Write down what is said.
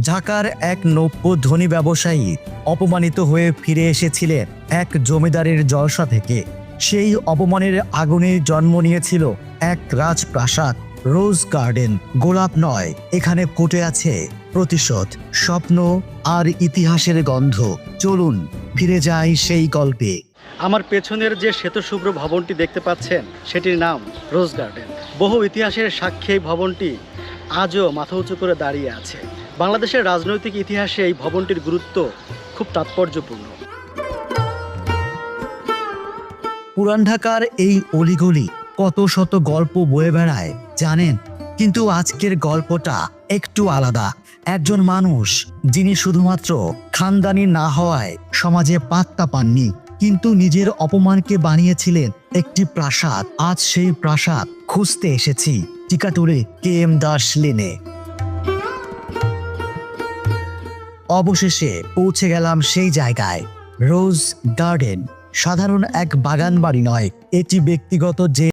ঢাকার এক নব্য ধনী ব্যবসায়ী অপমানিত হয়ে ফিরে এসেছিলেন এক জমিদারের জলসা থেকে। সেই অপমানের আগুনে জন্ম নিয়েছিল এক রাজপ্রাসাদ, রোজ গার্ডেন। গোলাপ নয়, এখানে ফুটে আছে প্রতিশোধ, স্বপ্ন আর ইতিহাসের গন্ধ। চলুন ফিরে যাই সেই গল্পে। আমার পেছনের যে শ্বেতশুভ্র ভবনটি দেখতে পাচ্ছেন সেটির নাম রোজ গার্ডেন। বহু ইতিহাসের সাক্ষী এই ভবনটি আজও মাথা উঁচু করে দাঁড়িয়ে আছে। বাংলাদেশের রাজনৈতিক ইতিহাসে এই ভবনটির গুরুত্ব খুব তাৎপর্যপূর্ণ। পুরান ঢাকার এই অলিগলি কত শত গল্প বয়ে বেড়ায় জানেন, কিন্তু আজকের গল্পটা একটু আলাদা। একজন মানুষ যিনি শুধুমাত্র খানদানি না হওয়ায় সমাজে পাত্তা পাননি, কিন্তু নিজের অপমানকে বানিয়েছিলেন একটি প্রাসাদ। আজ সেই প্রাসাদ খুঁজতে এসেছি টিকাটুরে KM দাস লেনে। অবশেষে পৌঁছে গেলাম সেই জায়গায়, রোজ গার্ডেন। সাধারণ এক বাগান বাড়ি নয়, এটি ব্যক্তিগত যে